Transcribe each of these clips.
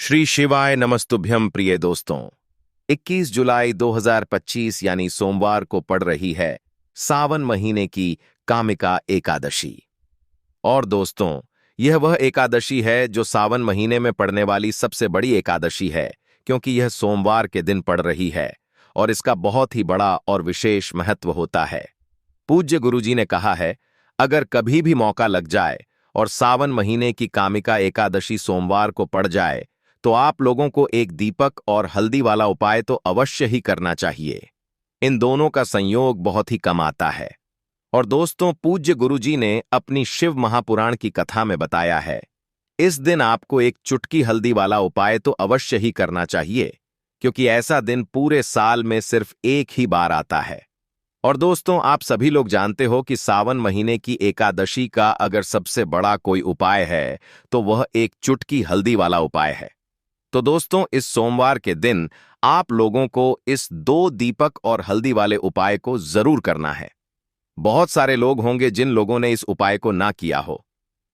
श्री शिवाय नमस्तुभ्यम प्रिय दोस्तों। 21 जुलाई 2025 यानी सोमवार को पड़ रही है सावन महीने की कामिका एकादशी। और दोस्तों, यह वह एकादशी है जो सावन महीने में पड़ने वाली सबसे बड़ी एकादशी है, क्योंकि यह सोमवार के दिन पड़ रही है और इसका बहुत ही बड़ा और विशेष महत्व होता है। पूज्य गुरुजी ने कहा है, अगर कभी भी मौका लग जाए और सावन महीने की कामिका एकादशी सोमवार को पड़ जाए तो आप लोगों को एक दीपक और हल्दी वाला उपाय तो अवश्य ही करना चाहिए। इन दोनों का संयोग बहुत ही कम आता है। और दोस्तों, पूज्य गुरुजी ने अपनी शिव महापुराण की कथा में बताया है, इस दिन आपको एक चुटकी हल्दी वाला उपाय तो अवश्य ही करना चाहिए, क्योंकि ऐसा दिन पूरे साल में सिर्फ एक ही बार आता है। और दोस्तों, आप सभी लोग जानते हो कि सावन महीने की एकादशी का अगर सबसे बड़ा कोई उपाय है तो वह एक चुटकी हल्दी वाला उपाय है। तो दोस्तों, इस सोमवार के दिन आप लोगों को इस 2 दीपक और हल्दी वाले उपाय को जरूर करना है। बहुत सारे लोग होंगे जिन लोगों ने इस उपाय को ना किया हो,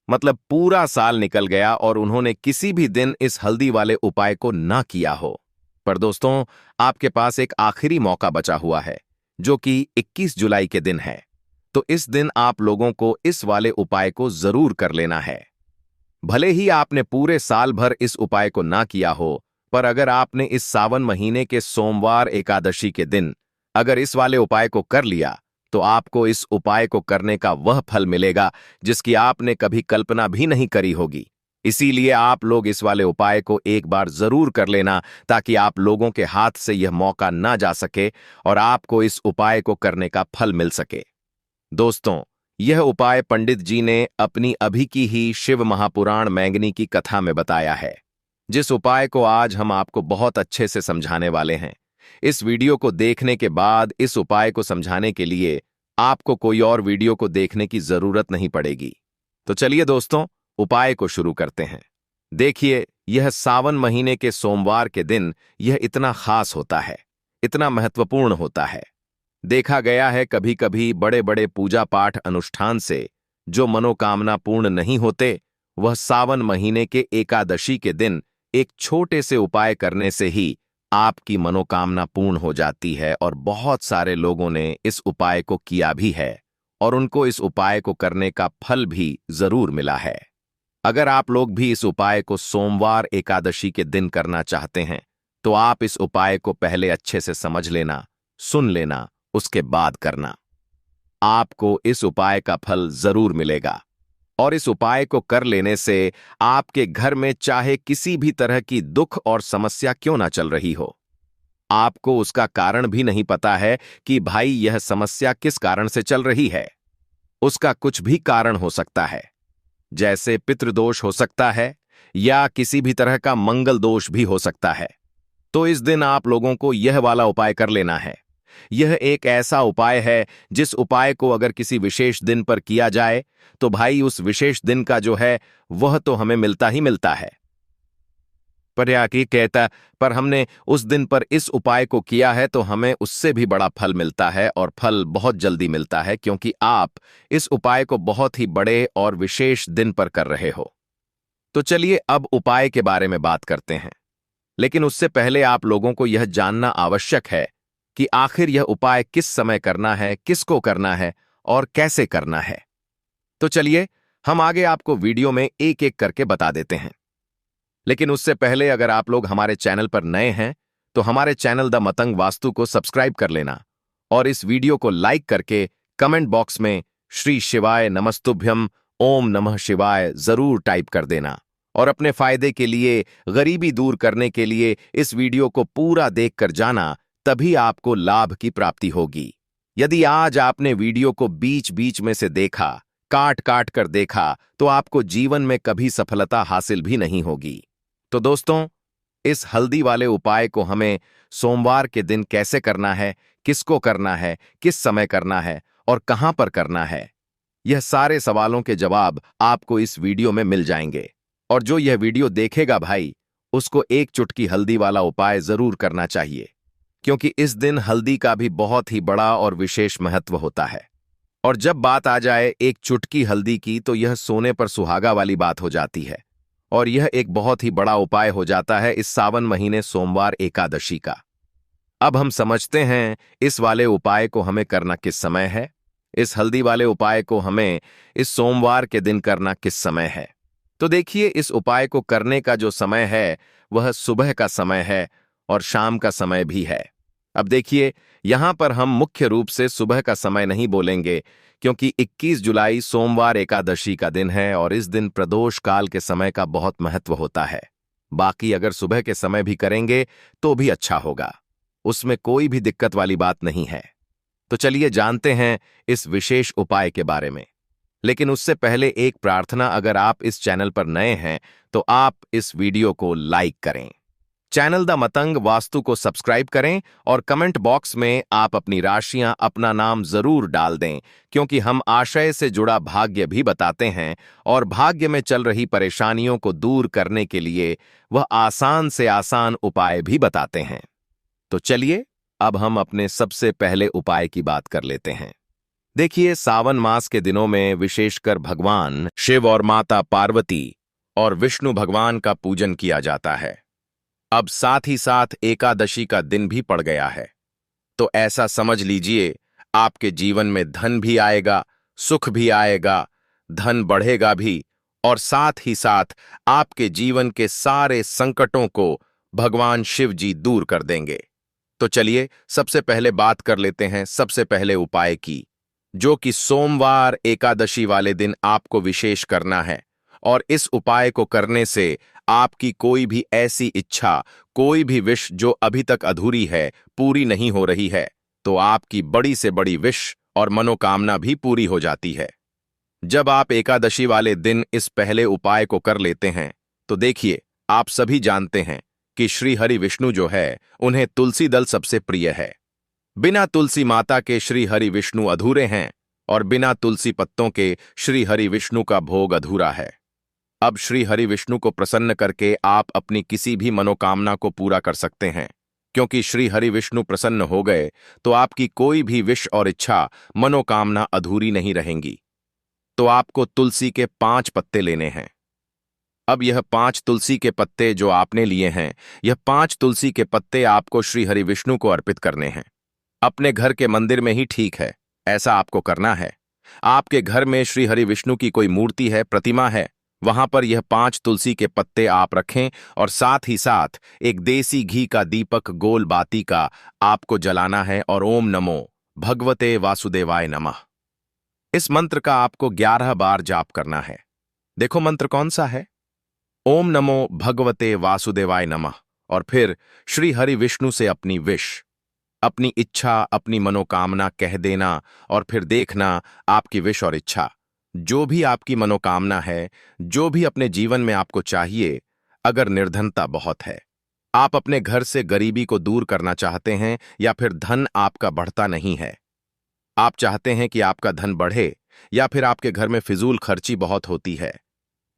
मतलब पूरा साल निकल गया और उन्होंने किसी भी दिन इस हल्दी वाले उपाय को ना किया हो। पर दोस्तों, आपके पास एक आखिरी मौका बचा हुआ है, जो कि 21 जुलाई के दिन है। तो इस दिन आप लोगों को इस वाले उपाय को जरूर कर लेना है। भले ही आपने पूरे साल भर इस उपाय को ना किया हो, पर अगर आपने इस सावन महीने के सोमवार एकादशी के दिन अगर इस वाले उपाय को कर लिया तो आपको इस उपाय को करने का वह फल मिलेगा जिसकी आपने कभी कल्पना भी नहीं करी होगी। इसीलिए आप लोग इस वाले उपाय को एक बार जरूर कर लेना, ताकि आप लोगों के हाथ से यह मौका ना जा सके और आपको इस उपाय को करने का फल मिल सके। दोस्तों, यह उपाय पंडित जी ने अपनी अभी की ही शिव महापुराण मैंगनी की कथा में बताया है, जिस उपाय को आज हम आपको बहुत अच्छे से समझाने वाले हैं। इस वीडियो को देखने के बाद इस उपाय को समझाने के लिए आपको कोई और वीडियो को देखने की जरूरत नहीं पड़ेगी। तो चलिए दोस्तों, उपाय को शुरू करते हैं। देखिए, यह सावन महीने के सोमवार के दिन यह इतना खास होता है, इतना महत्वपूर्ण होता है। देखा गया है कभी कभी बड़े बड़े पूजा पाठ अनुष्ठान से जो मनोकामना पूर्ण नहीं होते, वह सावन महीने के एकादशी के दिन एक छोटे से उपाय करने से ही आपकी मनोकामना पूर्ण हो जाती है। और बहुत सारे लोगों ने इस उपाय को किया भी है और उनको इस उपाय को करने का फल भी जरूर मिला है। अगर आप लोग भी इस उपाय को सोमवार एकादशी के दिन करना चाहते हैं तो आप इस उपाय को पहले अच्छे से समझ लेना, सुन लेना, उसके बाद करना। आपको इस उपाय का फल जरूर मिलेगा। और इस उपाय को कर लेने से आपके घर में चाहे किसी भी तरह की दुख और समस्या क्यों ना चल रही हो, आपको उसका कारण भी नहीं पता है कि भाई यह समस्या किस कारण से चल रही है। उसका कुछ भी कारण हो सकता है, जैसे पितृदोष हो सकता है या किसी भी तरह का मंगल दोष भी हो सकता है। तो इस दिन आप लोगों को यह वाला उपाय कर लेना है। यह एक ऐसा उपाय है जिस उपाय को अगर किसी विशेष दिन पर किया जाए तो भाई उस विशेष दिन का जो है वह तो हमें मिलता ही मिलता है। प्रयागी कहता, पर हमने उस दिन पर इस उपाय को किया है तो हमें उससे भी बड़ा फल मिलता है, और फल बहुत जल्दी मिलता है, क्योंकि आप इस उपाय को बहुत ही बड़े और विशेष दिन पर कर रहे हो। तो चलिए अब उपाय के बारे में बात करते हैं, लेकिन उससे पहले आप लोगों को यह जानना आवश्यक है कि आखिर यह उपाय किस समय करना है, किसको करना है और कैसे करना है। तो चलिए हम आगे आपको वीडियो में एक एक करके बता देते हैं। लेकिन उससे पहले अगर आप लोग हमारे चैनल पर नए हैं तो हमारे चैनल द मतंग वास्तु को सब्सक्राइब कर लेना और इस वीडियो को लाइक करके कमेंट बॉक्स में श्री शिवाय नमस्तुभ्यम ओम नमः शिवाय जरूर टाइप कर देना। और अपने फायदे के लिए, गरीबी दूर करने के लिए इस वीडियो को पूरा देखकर जाना, तभी आपको लाभ की प्राप्ति होगी। यदि आज आपने वीडियो को बीच बीच में से देखा, काट काट कर देखा, तो आपको जीवन में कभी सफलता हासिल भी नहीं होगी। तो दोस्तों, इस हल्दी वाले उपाय को हमें सोमवार के दिन कैसे करना है, किसको करना है, किस समय करना है और कहां पर करना है, यह सारे सवालों के जवाब आपको इस वीडियो में मिल जाएंगे। और जो यह वीडियो देखेगा भाई, उसको एक चुटकी हल्दी वाला उपाय जरूर करना चाहिए, क्योंकि इस दिन हल्दी का भी बहुत ही बड़ा और विशेष महत्व होता है। और जब बात आ जाए एक चुटकी हल्दी की, तो यह सोने पर सुहागा वाली बात हो जाती है। और यह एक बहुत ही बड़ा उपाय हो जाता है इस सावन महीने सोमवार एकादशी का। अब हम समझते हैं इस वाले उपाय को हमें करना किस समय है। इस हल्दी वाले उपाय को हमें इस सोमवार के दिन करना किस समय है। तो देखिए, इस उपाय को करने का जो समय है वह सुबह का समय है और शाम का समय भी है। अब देखिए, यहां पर हम मुख्य रूप से सुबह का समय नहीं बोलेंगे, क्योंकि 21 जुलाई सोमवार एकादशी का दिन है और इस दिन प्रदोष काल के समय का बहुत महत्व होता है। बाकी अगर सुबह के समय भी करेंगे तो भी अच्छा होगा, उसमें कोई भी दिक्कत वाली बात नहीं है। तो चलिए जानते हैं इस विशेष उपाय के बारे में। लेकिन उससे पहले एक प्रार्थना, अगर आप इस चैनल पर नए हैं तो आप इस वीडियो को लाइक करें, चैनल द मतंग वास्तु को सब्सक्राइब करें और कमेंट बॉक्स में आप अपनी राशियां, अपना नाम जरूर डाल दें, क्योंकि हम आशय से जुड़ा भाग्य भी बताते हैं और भाग्य में चल रही परेशानियों को दूर करने के लिए वह आसान से आसान उपाय भी बताते हैं। तो चलिए अब हम अपने सबसे पहले उपाय की बात कर लेते हैं। देखिए, सावन मास के दिनों में विशेषकर भगवान शिव और माता पार्वती और विष्णु भगवान का पूजन किया जाता है। अब साथ ही साथ एकादशी का दिन भी पड़ गया है, तो ऐसा समझ लीजिए आपके जीवन में धन भी आएगा, सुख भी आएगा, धन बढ़ेगा भी, और साथ ही साथ आपके जीवन के सारे संकटों को भगवान शिव जी दूर कर देंगे। तो चलिए सबसे पहले बात कर लेते हैं सबसे पहले उपाय की, जो कि सोमवार एकादशी वाले दिन आपको विशेष करना है। और इस उपाय को करने से आपकी कोई भी ऐसी इच्छा, कोई भी विश जो अभी तक अधूरी है, पूरी नहीं हो रही है, तो आपकी बड़ी से बड़ी विश और मनोकामना भी पूरी हो जाती है। जब आप एकादशी वाले दिन इस पहले उपाय को कर लेते हैं तो देखिए, आप सभी जानते हैं कि श्री हरि विष्णु जो है उन्हें तुलसी दल सबसे प्रिय है। बिना तुलसी माता के श्री हरि विष्णु अधूरे हैं और बिना तुलसी पत्तों के श्री हरि विष्णु का भोग अधूरा है। अब श्री हरि विष्णु को प्रसन्न करके आप अपनी किसी भी मनोकामना को पूरा कर सकते हैं, क्योंकि श्री हरि विष्णु प्रसन्न हो गए तो आपकी कोई भी विश और इच्छा, मनोकामना अधूरी नहीं रहेंगी। तो आपको तुलसी के 5 पत्ते लेने हैं। अब यह 5 तुलसी के पत्ते जो आपने लिए हैं, यह 5 तुलसी के पत्ते आपको श्री हरि विष्णु को अर्पित करने हैं। अपने घर के मंदिर में ही ठीक है, ऐसा आपको करना है। आपके घर में श्री हरि विष्णु की कोई मूर्ति है, प्रतिमा है, वहां पर यह 5 तुलसी के पत्ते आप रखें और साथ ही साथ एक देसी घी का दीपक गोल बाती का आपको जलाना है और ओम नमो भगवते वासुदेवाय नमः, इस मंत्र का आपको 11 बार जाप करना है। देखो मंत्र कौन सा है, ओम नमो भगवते वासुदेवाय नमः। और फिर श्री हरि विष्णु से अपनी विश, अपनी इच्छा, अपनी मनोकामना कह देना और फिर देखना आपकी विश और इच्छा, जो भी आपकी मनोकामना है, जो भी अपने जीवन में आपको चाहिए, अगर निर्धनता बहुत है, आप अपने घर से गरीबी को दूर करना चाहते हैं, या फिर धन आपका बढ़ता नहीं है, आप चाहते हैं कि आपका धन बढ़े, या फिर आपके घर में फिजूल खर्ची बहुत होती है,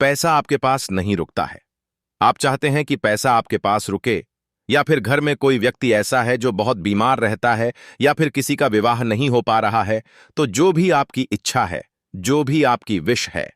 पैसा आपके पास नहीं रुकता है, आप चाहते हैं कि पैसा आपके पास रुके, या फिर घर में कोई व्यक्ति ऐसा है जो बहुत बीमार रहता है, या फिर किसी का विवाह नहीं हो पा रहा है, तो जो भी आपकी इच्छा है, जो भी आपकी विश है,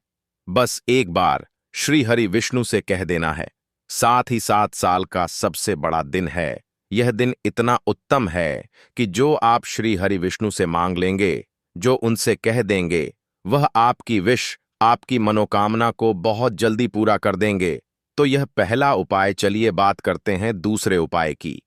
बस एक बार श्री हरि विष्णु से कह देना है। साथ ही साथ साल का सबसे बड़ा दिन है, यह दिन इतना उत्तम है कि जो आप श्री हरि विष्णु से मांग लेंगे, जो उनसे कह देंगे, वह आपकी विश, आपकी मनोकामना को बहुत जल्दी पूरा कर देंगे। तो यह पहला उपाय। चलिए बात करते हैं दूसरे उपाय की।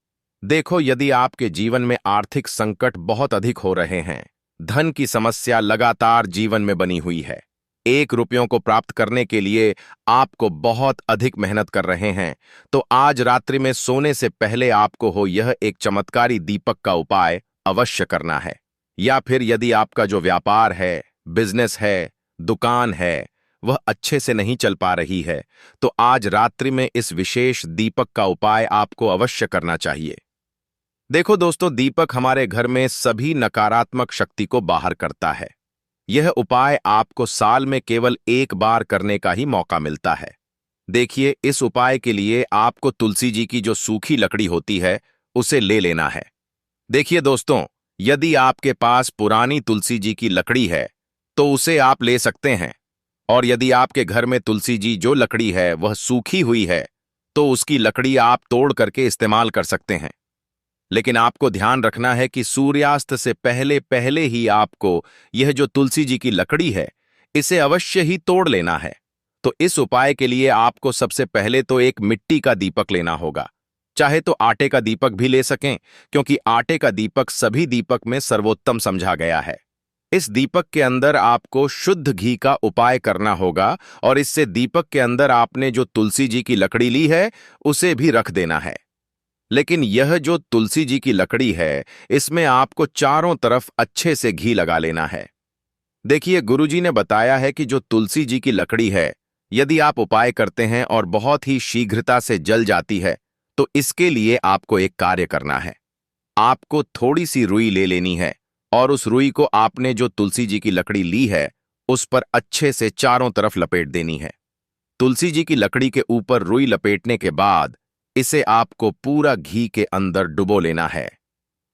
देखो, यदि आपके जीवन में आर्थिक संकट बहुत अधिक हो रहे हैं, धन की समस्या लगातार जीवन में बनी हुई है, 1 रुपयों को प्राप्त करने के लिए आपको बहुत अधिक मेहनत कर रहे हैं, तो आज रात्रि में सोने से पहले आपको हो यह एक चमत्कारी दीपक का उपाय अवश्य करना है। या फिर यदि आपका जो व्यापार है, बिजनेस है, दुकान है, वह अच्छे से नहीं चल पा रही है, तो आज रात्रि में इस विशेष दीपक का उपाय आपको अवश्य करना चाहिए। देखो दोस्तों, दीपक हमारे घर में सभी नकारात्मक शक्ति को बाहर करता है। यह उपाय आपको साल में केवल 1 बार करने का ही मौका मिलता है। देखिए, इस उपाय के लिए आपको तुलसी जी की जो सूखी लकड़ी होती है, उसे ले लेना है। देखिए दोस्तों, यदि आपके पास पुरानी तुलसी जी की लकड़ी है, तो उसे आप ले सकते हैं, और यदि आपके घर में तुलसी जी जो लकड़ी है वह सूखी हुई है तो उसकी लकड़ी आप तोड़ करके इस्तेमाल कर सकते हैं। लेकिन आपको ध्यान रखना है कि सूर्यास्त से पहले पहले ही आपको यह जो तुलसी जी की लकड़ी है इसे अवश्य ही तोड़ लेना है। तो इस उपाय के लिए आपको सबसे पहले तो एक मिट्टी का दीपक लेना होगा, चाहे तो आटे का दीपक भी ले सकें, क्योंकि आटे का दीपक सभी दीपक में सर्वोत्तम समझा गया है। इस दीपक के अंदर आपको शुद्ध घी का उपाय करना होगा और इससे दीपक के अंदर आपने जो तुलसी जी की लकड़ी ली है उसे भी रख देना है। लेकिन यह जो तुलसी जी की लकड़ी है इसमें आपको चारों तरफ अच्छे से घी लगा लेना है। देखिए, गुरुजी ने बताया है कि जो तुलसी जी की लकड़ी है यदि आप उपाय करते हैं और बहुत ही शीघ्रता से जल जाती है तो इसके लिए आपको एक कार्य करना है। आपको थोड़ी सी रुई ले लेनी है और उस रुई को आपने जो तुलसी जी की लकड़ी ली है उस पर अच्छे से चारों तरफ लपेट देनी है। तुलसी जी की लकड़ी के ऊपर रुई लपेटने के बाद इसे आपको पूरा घी के अंदर डुबो लेना है।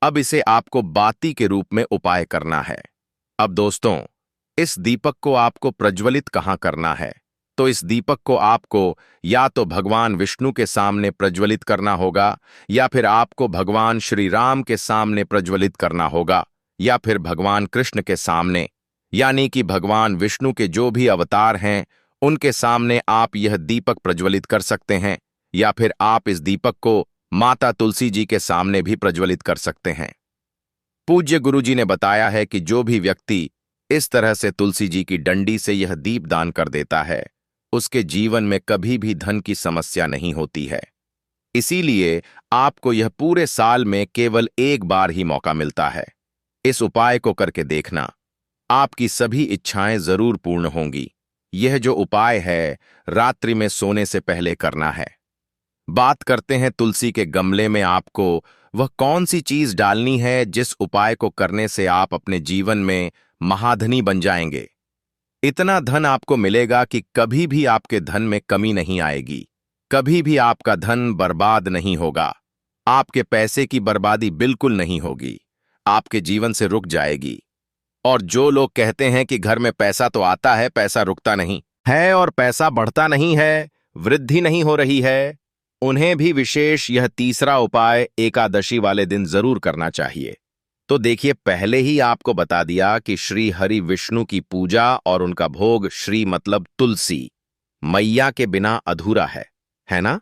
अब इसे आपको बाती के रूप में उपाय करना है। अब दोस्तों, इस दीपक को आपको प्रज्वलित कहाँ करना है? तो इस दीपक को आपको या तो भगवान विष्णु के सामने प्रज्वलित करना होगा, या फिर आपको भगवान श्री राम के सामने प्रज्वलित करना होगा, या फिर भगवान कृष्ण के सामने, यानी कि भगवान विष्णु के जो भी अवतार हैं उनके सामने आप यह दीपक प्रज्वलित कर सकते हैं, या फिर आप इस दीपक को माता तुलसी जी के सामने भी प्रज्वलित कर सकते हैं। पूज्य गुरुजी ने बताया है कि जो भी व्यक्ति इस तरह से तुलसी जी की डंडी से यह दीप दान कर देता है उसके जीवन में कभी भी धन की समस्या नहीं होती है। इसीलिए आपको यह पूरे साल में केवल एक बार ही मौका मिलता है। इस उपाय को करके देखना, आपकी सभी इच्छाएं जरूर पूर्ण होंगी। यह जो उपाय है रात्रि में सोने से पहले करना है। बात करते हैं तुलसी के गमले में आपको वह कौन सी चीज डालनी है जिस उपाय को करने से आप अपने जीवन में महाधनी बन जाएंगे। इतना धन आपको मिलेगा कि कभी भी आपके धन में कमी नहीं आएगी, कभी भी आपका धन बर्बाद नहीं होगा, आपके पैसे की बर्बादी बिल्कुल नहीं होगी, आपके जीवन से रुक जाएगी। और जो लोग कहते हैं कि घर में पैसा तो आता है, पैसा रुकता नहीं है और पैसा बढ़ता नहीं है, वृद्धि नहीं हो रही है, उन्हें भी विशेष यह तीसरा उपाय एकादशी वाले दिन जरूर करना चाहिए। तो देखिए, पहले ही आपको बता दिया कि श्री हरि विष्णु की पूजा और उनका भोग श्री मतलब तुलसी मैया के बिना अधूरा है ना?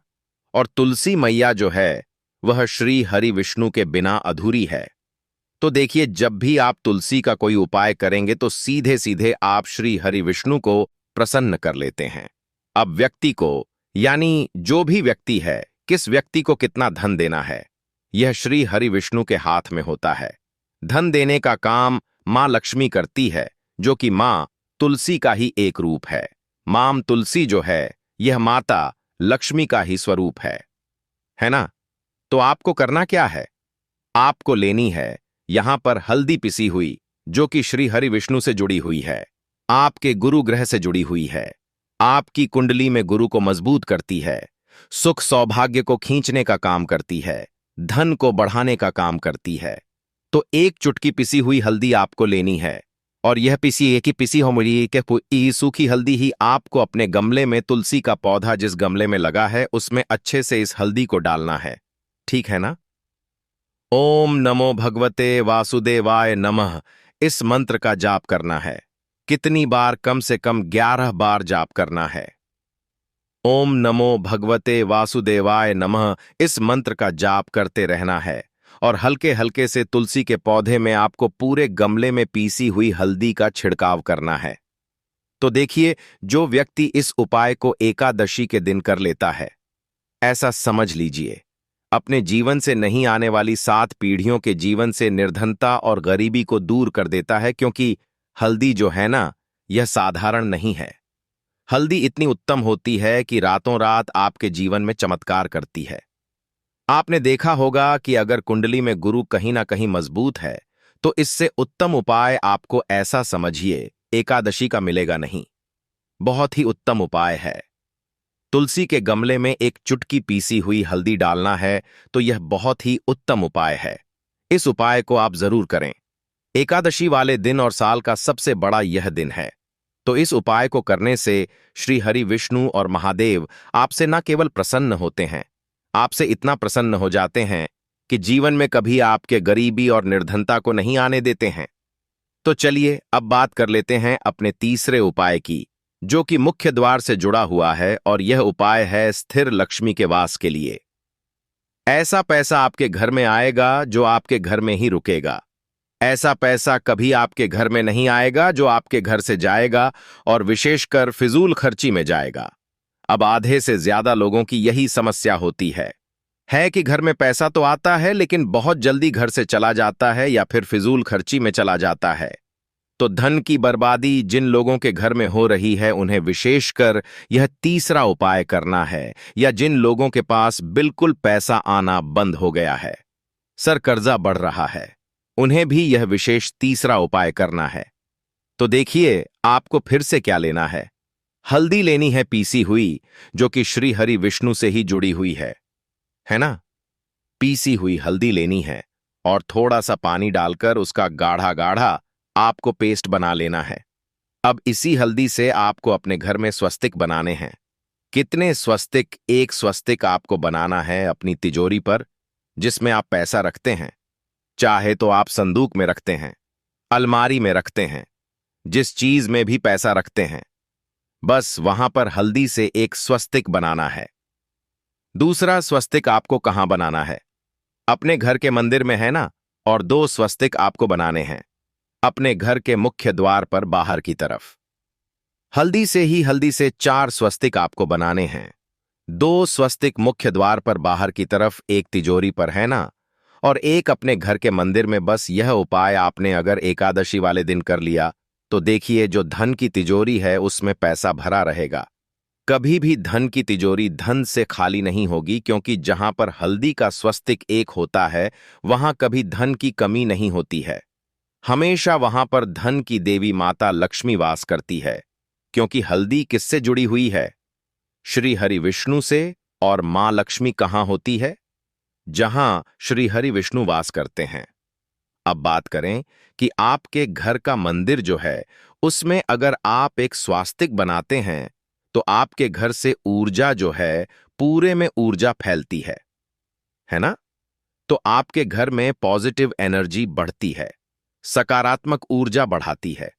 और तुलसी मैया जो है वह श्री हरि विष्णु के बिना अधूरी है। तो देखिए, जब भी आप तुलसी का कोई उपाय करेंगे तो सीधे सीधे आप श्री हरि विष्णु को प्रसन्न कर लेते हैं। अब व्यक्ति को, यानी जो भी व्यक्ति है, किस व्यक्ति को कितना धन देना है यह श्री हरि विष्णु के हाथ में होता है। धन देने का काम मां लक्ष्मी करती है, जो कि मां तुलसी का ही एक रूप है। मां तुलसी जो है यह माता लक्ष्मी का ही स्वरूप है ना? तो आपको करना क्या है? आपको लेनी है यहां पर हल्दी पिसी हुई, जो कि श्री हरि विष्णु से जुड़ी हुई है, आपके गुरु ग्रह से जुड़ी हुई है, आपकी कुंडली में गुरु को मजबूत करती है, सुख सौभाग्य को खींचने का काम करती है, धन को बढ़ाने का काम करती है। तो एक चुटकी पिसी हुई हल्दी आपको लेनी है और यह पिसी हुई के सूखी हल्दी ही आपको अपने गमले में, तुलसी का पौधा जिस गमले में लगा है उसमें अच्छे से इस हल्दी को डालना है। ठीक है ना? ओम नमो भगवते वासुदेवाय नमः इस मंत्र का जाप करना है। कितनी बार? कम से कम 11 बार जाप करना है। ओम नमो भगवते वासुदेवाय नमः इस मंत्र का जाप करते रहना है और हल्के हल्के से तुलसी के पौधे में आपको पूरे गमले में पीसी हुई हल्दी का छिड़काव करना है। तो देखिए, जो व्यक्ति इस उपाय को एकादशी के दिन कर लेता है, ऐसा समझ लीजिए अपने जीवन से नहीं आने वाली 7 पीढ़ियों के जीवन से निर्धनता और गरीबी को दूर कर देता है, क्योंकि हल्दी जो है ना, यह साधारण नहीं है। हल्दी इतनी उत्तम होती है कि रातों रात आपके जीवन में चमत्कार करती है। आपने देखा होगा कि अगर कुंडली में गुरु कहीं ना कहीं मजबूत है तो इससे उत्तम उपाय आपको, ऐसा समझिए, एकादशी का मिलेगा नहीं। बहुत ही उत्तम उपाय है। तुलसी के गमले में एक चुटकी पीसी हुई हल्दी डालना है, तो यह बहुत ही उत्तम उपाय है। इस उपाय को आप जरूर करें। एकादशी वाले दिन और साल का सबसे बड़ा यह दिन है। तो इस उपाय को करने से श्री हरि विष्णु और महादेव आपसे न केवल प्रसन्न होते हैं, आपसे इतना प्रसन्न हो जाते हैं कि जीवन में कभी आपके गरीबी और निर्धनता को नहीं आने देते हैं। तो चलिए अब बात कर लेते हैं अपने तीसरे उपाय की, जो कि मुख्य द्वार से जुड़ा हुआ है, और यह उपाय है स्थिर लक्ष्मी के वास के लिए। ऐसा पैसा आपके घर में आएगा जो आपके घर में ही रुकेगा। ऐसा पैसा कभी आपके घर में नहीं आएगा जो आपके घर से जाएगा और विशेषकर फिजूल खर्ची में जाएगा। अब आधे से ज्यादा लोगों की यही समस्या होती है कि घर में पैसा तो आता है लेकिन बहुत जल्दी घर से चला जाता है या फिर फिजूल खर्ची में चला जाता है। तो धन की बर्बादी जिन लोगों के घर में हो रही है उन्हें विशेषकर यह तीसरा उपाय करना है, या जिन लोगों के पास बिल्कुल पैसा आना बंद हो गया है, सर कर्जा बढ़ रहा है, उन्हें भी यह विशेष तीसरा उपाय करना है। तो देखिए आपको फिर से क्या लेना है। हल्दी लेनी है पीसी हुई, जो कि श्री हरि विष्णु से ही जुड़ी हुई है ना। पीसी हुई हल्दी लेनी है और थोड़ा सा पानी डालकर उसका गाढ़ा गाढ़ा आपको पेस्ट बना लेना है। अब इसी हल्दी से आपको अपने घर में स्वस्तिक बनाने हैं। कितने स्वस्तिक? एक स्वस्तिक आपको बनाना है अपनी तिजोरी पर, जिसमें आप पैसा रखते हैं। चाहे तो आप संदूक में रखते हैं, अलमारी में रखते हैं, जिस चीज में भी पैसा रखते हैं, बस वहां पर हल्दी से एक स्वस्तिक बनाना है। दूसरा स्वस्तिक आपको कहां बनाना है? अपने घर के मंदिर में, है ना। और 2 स्वस्तिक आपको बनाने हैं अपने घर के मुख्य द्वार पर बाहर की तरफ। हल्दी से 4 स्वस्तिक आपको बनाने हैं। 2 स्वस्तिक मुख्य द्वार पर बाहर की तरफ, एक तिजोरी पर, है ना, और एक अपने घर के मंदिर में। बस यह उपाय आपने अगर एकादशी वाले दिन कर लिया तो देखिए जो धन की तिजोरी है उसमें पैसा भरा रहेगा। कभी भी धन की तिजोरी धन से खाली नहीं होगी, क्योंकि जहां पर हल्दी का स्वस्तिक एक होता है वहां कभी धन की कमी नहीं होती है। हमेशा वहां पर धन की देवी माता लक्ष्मी वास करती है, क्योंकि हल्दी किससे जुड़ी हुई है? श्री हरि विष्णु से। और मां लक्ष्मी कहां होती है? जहां श्री हरि विष्णु वास करते हैं। अब बात करें कि आपके घर का मंदिर जो है उसमें अगर आप एक स्वास्तिक बनाते हैं तो आपके घर से ऊर्जा जो है पूरे में ऊर्जा फैलती है ना। तो आपके घर में पॉजिटिव एनर्जी बढ़ती है, सकारात्मक ऊर्जा बढ़ाती है।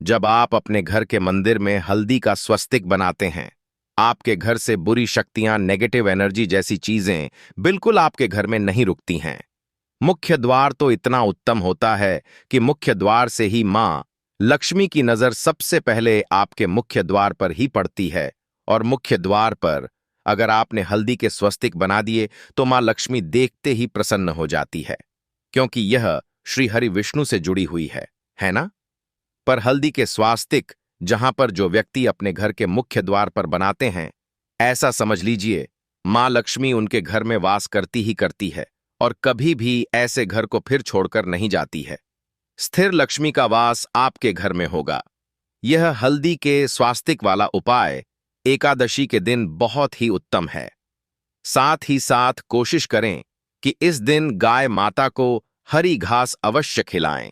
जब आप अपने घर के मंदिर में हल्दी का स्वस्तिक बनाते हैं, आपके घर से बुरी शक्तियां, नेगेटिव एनर्जी जैसी चीजें बिल्कुल आपके घर में नहीं रुकती हैं। मुख्य द्वार तो इतना उत्तम होता है कि मुख्य द्वार से ही मां लक्ष्मी की नजर सबसे पहले आपके मुख्य द्वार पर ही पड़ती है, और मुख्य द्वार पर अगर आपने हल्दी के स्वस्तिक बना दिए तो मां लक्ष्मी देखते ही प्रसन्न हो जाती है, क्योंकि यह श्री हरि विष्णु से जुड़ी हुई है ना। पर हल्दी के स्वास्तिक जहां पर जो व्यक्ति अपने घर के मुख्य द्वार पर बनाते हैं, ऐसा समझ लीजिए मां लक्ष्मी उनके घर में वास करती ही करती है और कभी भी ऐसे घर को फिर छोड़कर नहीं जाती है। स्थिर लक्ष्मी का वास आपके घर में होगा। यह हल्दी के स्वास्तिक वाला उपाय एकादशी के दिन बहुत ही उत्तम है। साथ ही साथ कोशिश करें कि इस दिन गाय माता को हरी घास अवश्य खिलाएं।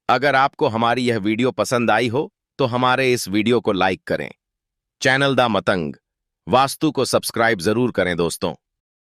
अगर आपको हमारी यह वीडियो पसंद आई हो तो हमारे इस वीडियो को लाइक करें। चैनल दा मतंग वास्तु को सब्सक्राइब जरूर करें दोस्तों।